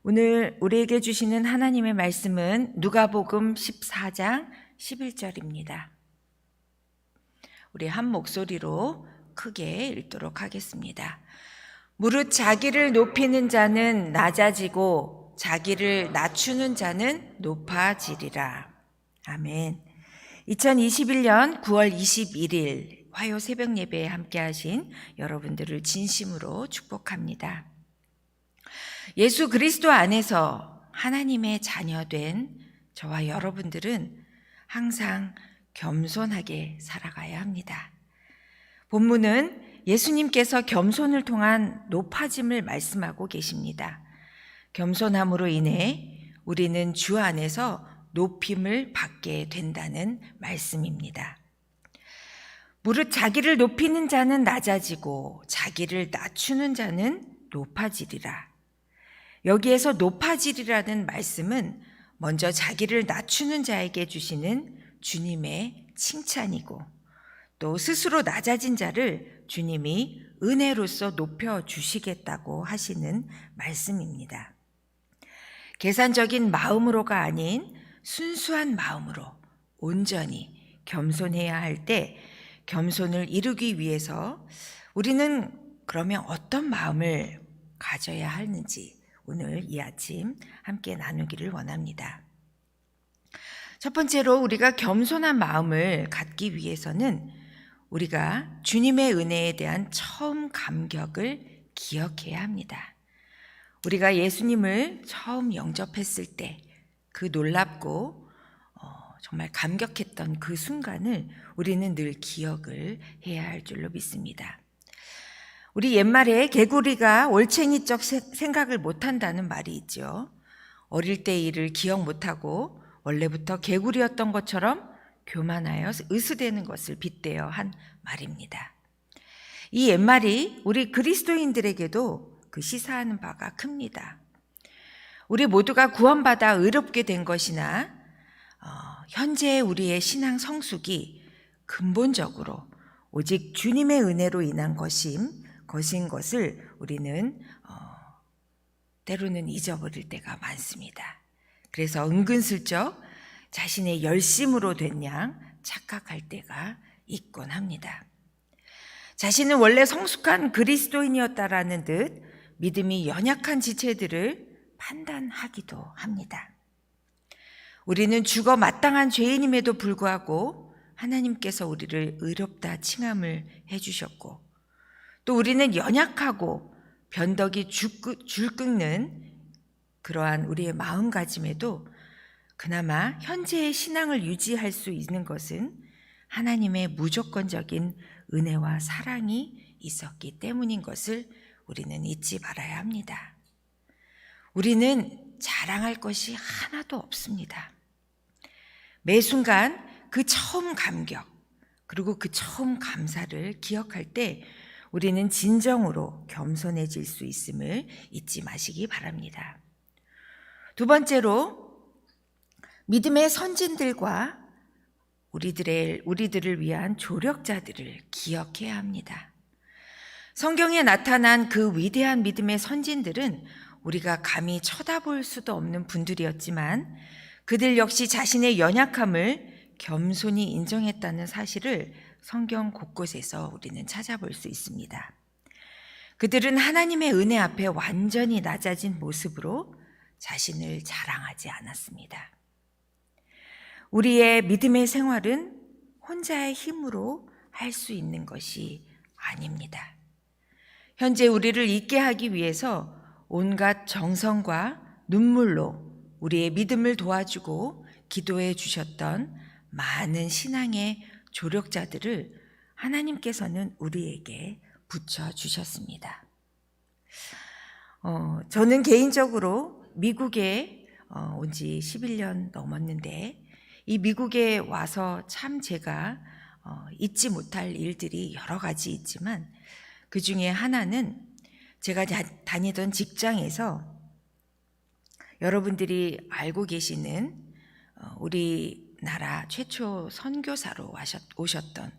오늘 우리에게 주시는 하나님의 말씀은 누가복음 14장 11절입니다. 우리 한 목소리로 크게 읽도록 하겠습니다. 무릇 자기를 높이는 자는 낮아지고 자기를 낮추는 자는 높아지리라. 아멘. 2021년 9월 21일 화요 새벽 예배에 함께 하신 여러분들을 진심으로 축복합니다. 예수 그리스도 안에서 하나님의 자녀된 저와 여러분들은 항상 겸손하게 살아가야 합니다. 본문은 예수님께서 겸손을 통한 높아짐을 말씀하고 계십니다. 겸손함으로 인해 우리는 주 안에서 높임을 받게 된다는 말씀입니다. 무릇 자기를 높이는 자는 낮아지고 자기를 낮추는 자는 높아지리라. 여기에서 높아지리라는 말씀은 먼저 자기를 낮추는 자에게 주시는 주님의 칭찬이고 또 스스로 낮아진 자를 주님이 은혜로서 높여주시겠다고 하시는 말씀입니다. 계산적인 마음으로가 아닌 순수한 마음으로 온전히 겸손해야 할 때 겸손을 이루기 위해서 우리는 그러면 어떤 마음을 가져야 하는지 오늘 이 아침 함께 나누기를 원합니다. 첫 번째로 우리가 겸손한 마음을 갖기 위해서는 우리가 주님의 은혜에 대한 처음 감격을 기억해야 합니다. 우리가 예수님을 처음 영접했을 때 그 놀랍고 정말 감격했던 그 순간을 우리는 늘 기억을 해야 할 줄로 믿습니다. 우리 옛말에 개구리가 올챙이적 생각을 못한다는 말이 있죠. 어릴 때 일을 기억 못하고 원래부터 개구리였던 것처럼 교만하여 으스대는 것을 빗대어 한 말입니다. 이 옛말이 우리 그리스도인들에게도 그 시사하는 바가 큽니다. 우리 모두가 구원받아 의롭게 된 것이나 현재 우리의 신앙 성숙이 근본적으로 오직 주님의 은혜로 인한 것인 것을 우리는 때로는 잊어버릴 때가 많습니다. 그래서 은근슬쩍 자신의 열심으로 된 양 착각할 때가 있곤 합니다. 자신은 원래 성숙한 그리스도인이었다라는 듯 믿음이 연약한 지체들을 판단하기도 합니다. 우리는 죽어 마땅한 죄인임에도 불구하고 하나님께서 우리를 의롭다 칭함을 해주셨고 또 우리는 연약하고 변덕이 줄 끓는 그러한 우리의 마음가짐에도 그나마 현재의 신앙을 유지할 수 있는 것은 하나님의 무조건적인 은혜와 사랑이 있었기 때문인 것을 우리는 잊지 말아야 합니다. 우리는 자랑할 것이 하나도 없습니다. 매 순간 그 처음 감격 그리고 그 처음 감사를 기억할 때 우리는 진정으로 겸손해질 수 있음을 잊지 마시기 바랍니다. 두 번째로 믿음의 선진들과 우리들을 위한 조력자들을 기억해야 합니다. 성경에 나타난 그 위대한 믿음의 선진들은 우리가 감히 쳐다볼 수도 없는 분들이었지만 그들 역시 자신의 연약함을 겸손히 인정했다는 사실을 성경 곳곳에서 우리는 찾아볼 수 있습니다. 그들은 하나님의 은혜 앞에 완전히 낮아진 모습으로 자신을 자랑하지 않았습니다. 우리의 믿음의 생활은 혼자의 힘으로 할 수 있는 것이 아닙니다. 현재 우리를 있게 하기 위해서 온갖 정성과 눈물로 우리의 믿음을 도와주고 기도해 주셨던 많은 신앙의 조력자들을 하나님께서는 우리에게 붙여주셨습니다. 저는 개인적으로 미국에 온 지 11년 넘었는데 이 미국에 와서 참 제가 잊지 못할 일들이 여러 가지 있지만 그 중에 하나는 제가 다니던 직장에서 여러분들이 알고 계시는 우리나라 최초 선교사로 오셨던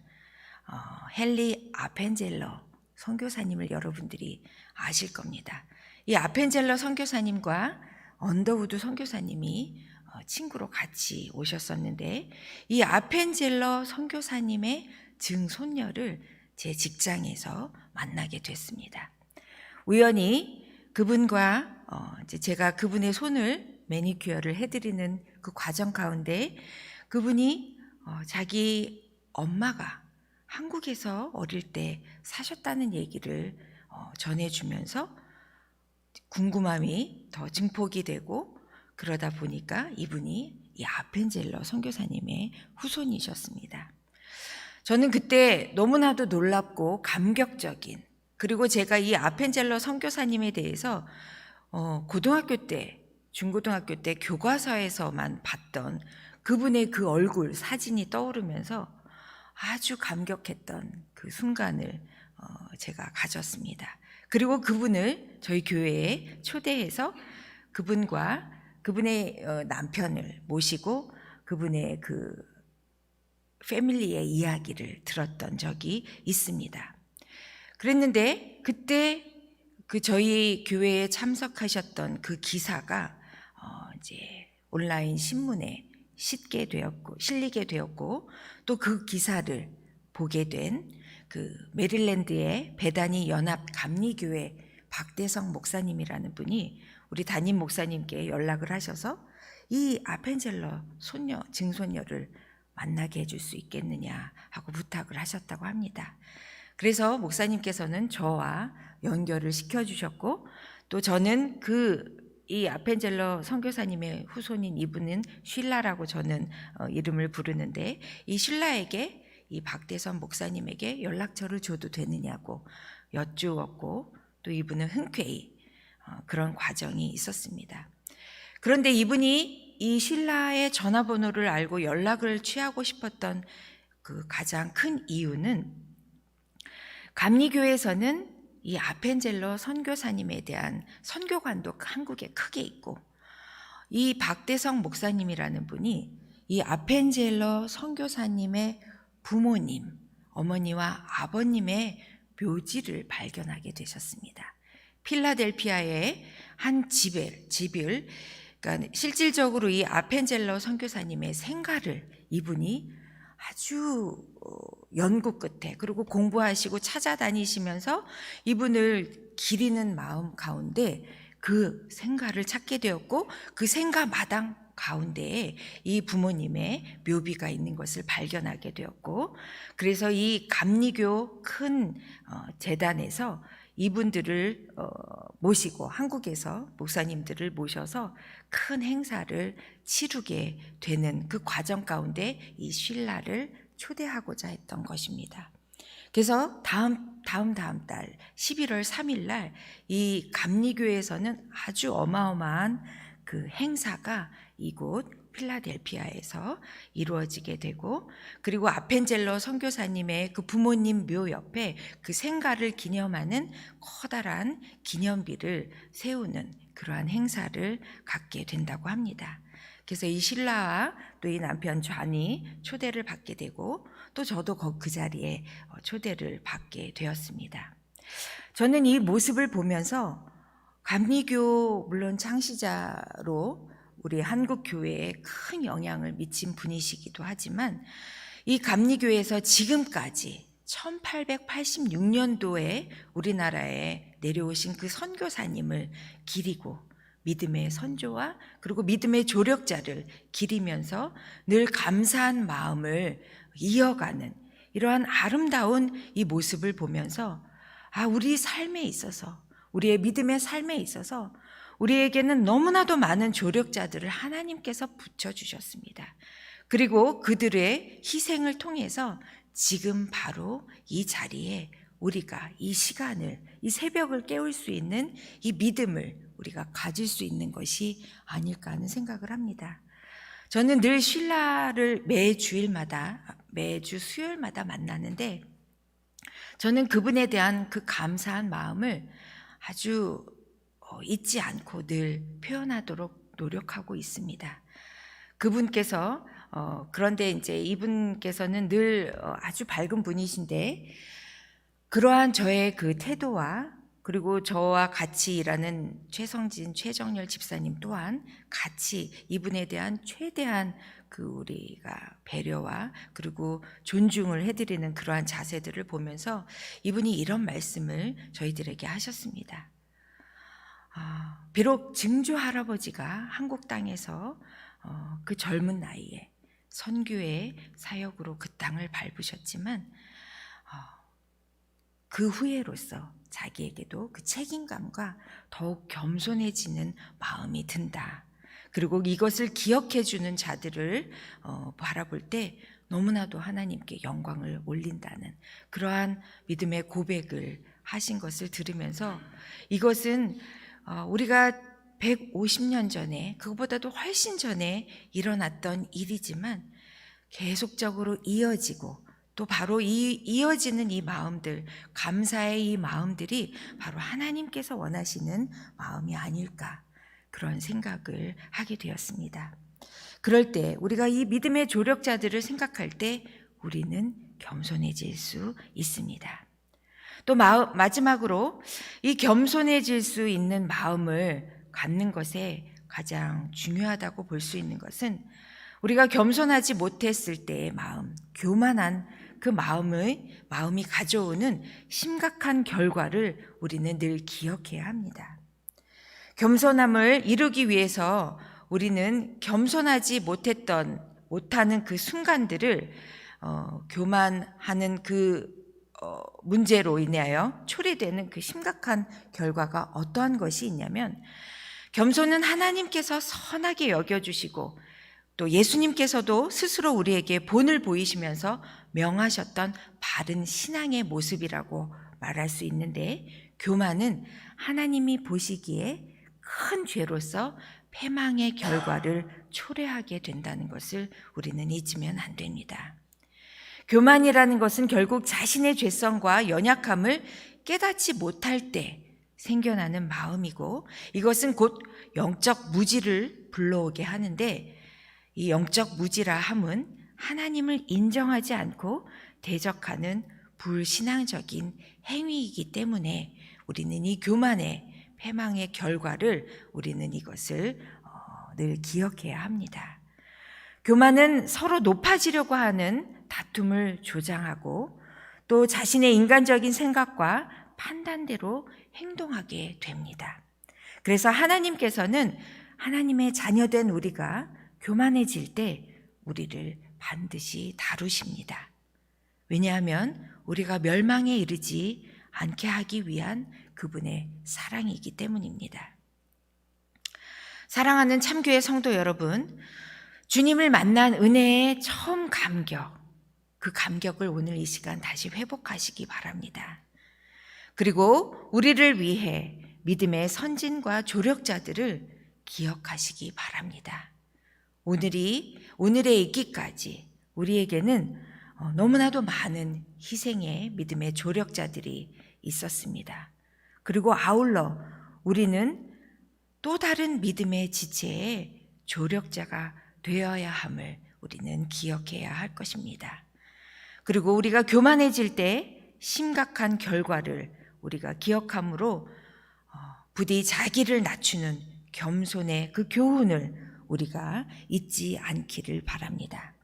헨리 아펜젤러 선교사님을 여러분들이 아실 겁니다. 이 아펜젤러 선교사님과 언더우드 선교사님이 친구로 같이 오셨었는데, 이 아펜젤러 선교사님의 증손녀를 제 직장에서 만나게 됐습니다. 우연히 그분과 이제 제가 그분의 손을 매니큐어를 해드리는 그 과정 가운데 그분이 자기 엄마가 한국에서 어릴 때 사셨다는 얘기를 전해주면서 궁금함이 더 증폭이 되고, 그러다 보니까 이분이 이 아펜젤러 선교사님의 후손이셨습니다. 저는 그때 너무나도 놀랍고 감격적인, 그리고 제가 이 아펜젤러 선교사님에 대해서 고등학교 때, 중고등학교 때 교과서에서만 봤던 그분의 그 얼굴 사진이 떠오르면서 아주 감격했던 그 순간을 제가 가졌습니다. 그리고 그분을 저희 교회에 초대해서 그분과 그분의 남편을 모시고 그분의 그 패밀리의 이야기를 들었던 적이 있습니다. 그랬는데 그때 그 저희 교회에 참석하셨던 그 기사가 이제 온라인 신문에 실리게 되었고, 또 그 기사를 보게 된 그 메릴랜드의 베다니 연합 감리교회 박대성 목사님이라는 분이 우리 담임 목사님께 연락을 하셔서 이 아펜젤러 증손녀를 만나게 해줄 수 있겠느냐 하고 부탁을 하셨다고 합니다. 그래서 목사님께서는 저와 연결을 시켜주셨고, 또 저는 이 아펜젤러 선교사님의 후손인 이분은 쉴라라고 저는 이름을 부르는데, 이 쉴라에게 이 박대선 목사님에게 연락처를 줘도 되느냐고 여쭈었고, 또 이분은 흔쾌히 그런 과정이 있었습니다. 그런데 이분이 이 쉴라의 전화번호를 알고 연락을 취하고 싶었던 그 가장 큰 이유는, 감리교에서는 이 아펜젤러 선교사님에 대한 선교관도 한국에 크게 있고, 이 박대성 목사님이라는 분이 이 아펜젤러 선교사님의 부모님, 어머니와 아버님의 묘지를 발견하게 되셨습니다. 필라델피아의 한 집을, 그러니까 실질적으로 이 아펜젤러 선교사님의 생가를 이분이 아주 연구 끝에, 그리고 공부하시고 찾아다니시면서 이분을 기리는 마음 가운데 그 생가를 찾게 되었고, 그 생가 마당 가운데에 이 부모님의 묘비가 있는 것을 발견하게 되었고, 그래서 이 감리교 큰 재단에서 이분들을 모시고, 한국에서 목사님들을 모셔서 큰 행사를 치르게 되는 그 과정 가운데 이 쉴라를 초대하고자 했던 것입니다. 그래서 다음 달 11월 3일 날 이 감리교에서는 아주 어마어마한 그 행사가 이곳 필라델피아에서 이루어지게 되고, 그리고 아펜젤러 선교사님의 그 부모님 묘 옆에 그 생가를 기념하는 커다란 기념비를 세우는 그러한 행사를 갖게 된다고 합니다. 그래서 이 신라와 또 이 남편 좌니 초대를 받게 되고, 또 저도 그 자리에 초대를 받게 되었습니다. 저는 이 모습을 보면서 감리교 물론 창시자로 우리 한국 교회에 큰 영향을 미친 분이시기도 하지만, 이 감리교에서 지금까지 1886년도에 우리나라에 내려오신 그 선교사님을 기리고 믿음의 선조와 그리고 믿음의 조력자를 기리면서 늘 감사한 마음을 이어가는 이러한 아름다운 이 모습을 보면서, 우리 삶에 있어서, 우리의 믿음의 삶에 있어서 우리에게는 너무나도 많은 조력자들을 하나님께서 붙여주셨습니다. 그리고 그들의 희생을 통해서 지금 바로 이 자리에 우리가 이 시간을, 이 새벽을 깨울 수 있는 이 믿음을 우리가 가질 수 있는 것이 아닐까 하는 생각을 합니다. 저는 늘 쉴라를 매주 수요일마다 만나는데, 저는 그분에 대한 그 감사한 마음을 아주 잊지 않고 늘 표현하도록 노력하고 있습니다. 그분께서 그런데 이제 이분께서는 늘 아주 밝은 분이신데, 그러한 저의 그 태도와 그리고 저와 같이 일하는 최성진, 최정열 집사님 또한 같이 이분에 대한 최대한 우리가 배려와 그리고 존중을 해드리는 그러한 자세들을 보면서 이분이 이런 말씀을 저희들에게 하셨습니다. 비록 증조 할아버지가 한국 땅에서 그 젊은 나이에 선교의 사역으로 그 땅을 밟으셨지만 그 후에로서 자기에게도 그 책임감과 더욱 겸손해지는 마음이 든다. 그리고 이것을 기억해주는 자들을 바라볼 때 너무나도 하나님께 영광을 올린다는 그러한 믿음의 고백을 하신 것을 들으면서 이것은 우리가 150년 전에 그것보다도 훨씬 전에 일어났던 일이지만 계속적으로 이어지고 또 바로 이어지는 이 마음들, 감사의 이 마음들이 바로 하나님께서 원하시는 마음이 아닐까 그런 생각을 하게 되었습니다. 그럴 때 우리가 이 믿음의 조력자들을 생각할 때 우리는 겸손해질 수 있습니다. 또 마지막으로 이 겸손해질 수 있는 마음을 갖는 것에 가장 중요하다고 볼 수 있는 것은 우리가 겸손하지 못했을 때의 마음, 교만한 그 마음이 가져오는 심각한 결과를 우리는 늘 기억해야 합니다. 겸손함을 이루기 위해서 우리는 겸손하지 못하는 그 순간들을 교만하는 문제로 인하여 초래되는 그 심각한 결과가 어떠한 것이 있냐면 겸손은 하나님께서 선하게 여겨주시고 또 예수님께서도 스스로 우리에게 본을 보이시면서 명하셨던 바른 신앙의 모습이라고 말할 수 있는데 교만은 하나님이 보시기에 큰 죄로서 패망의 결과를 초래하게 된다는 것을 우리는 잊으면 안 됩니다. 교만이라는 것은 결국 자신의 죄성과 연약함을 깨닫지 못할 때 생겨나는 마음이고 이것은 곧 영적 무지를 불러오게 하는데 이 영적 무지라 함은 하나님을 인정하지 않고 대적하는 불신앙적인 행위이기 때문에 우리는 이 교만의 패망의 결과를 우리는 이것을 늘 기억해야 합니다. 교만은 서로 높아지려고 하는 다툼을 조장하고 또 자신의 인간적인 생각과 판단대로 행동하게 됩니다. 그래서 하나님께서는 하나님의 자녀된 우리가 교만해질 때 우리를 반드시 다루십니다. 왜냐하면 우리가 멸망에 이르지 않게 하기 위한 그분의 사랑이기 때문입니다. 사랑하는 참교회 성도 여러분, 주님을 만난 은혜의 처음 감격, 그 감격을 오늘 이 시간 다시 회복하시기 바랍니다. 그리고 우리를 위해 믿음의 선진과 조력자들을 기억하시기 바랍니다. 오늘에 있기까지 우리에게는 너무나도 많은 희생의 믿음의 조력자들이 있었습니다. 그리고 아울러 우리는 또 다른 믿음의 지체의 조력자가 되어야 함을 우리는 기억해야 할 것입니다. 그리고 우리가 교만해질 때 심각한 결과를 우리가 기억함으로 부디 자기를 낮추는 겸손의 그 교훈을 우리가 잊지 않기를 바랍니다.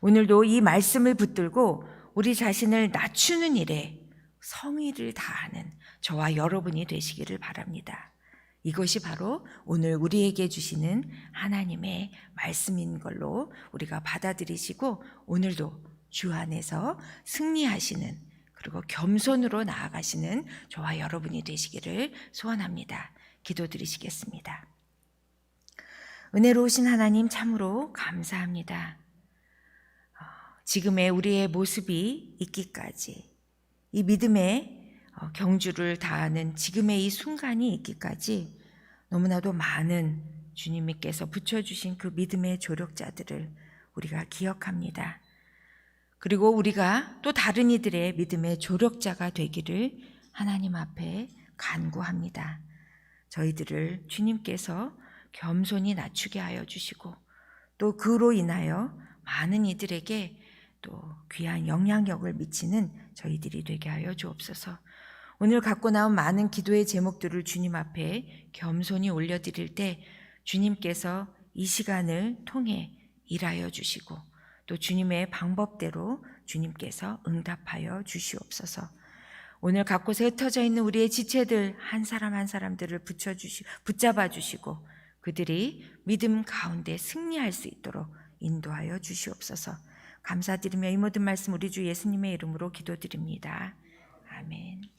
오늘도 이 말씀을 붙들고 우리 자신을 낮추는 일에 성의를 다하는 저와 여러분이 되시기를 바랍니다. 이것이 바로 오늘 우리에게 주시는 하나님의 말씀인 걸로 우리가 받아들이시고 오늘도 주 안에서 승리하시는 그리고 겸손으로 나아가시는 저와 여러분이 되시기를 소원합니다. 기도드리시겠습니다. 은혜로우신 하나님 참으로 감사합니다. 지금의 우리의 모습이 있기까지 이 믿음의 경주를 다하는 지금의 이 순간이 있기까지 너무나도 많은 주님께서 붙여주신 그 믿음의 조력자들을 우리가 기억합니다. 그리고 우리가 또 다른 이들의 믿음의 조력자가 되기를 하나님 앞에 간구합니다. 저희들을 주님께서 겸손히 낮추게 하여 주시고 또 그로 인하여 많은 이들에게 또 귀한 영향력을 미치는 저희들이 되게 하여 주옵소서. 오늘 갖고 나온 많은 기도의 제목들을 주님 앞에 겸손히 올려드릴 때 주님께서 이 시간을 통해 일하여 주시고 또 주님의 방법대로 주님께서 응답하여 주시옵소서. 오늘 갖고서 흩어져 있는 우리의 지체들 한 사람 한 사람들을 붙잡아 주시고 그들이 믿음 가운데 승리할 수 있도록 인도하여 주시옵소서. 감사드리며 이 모든 말씀 우리 주 예수님의 이름으로 기도드립니다. 아멘.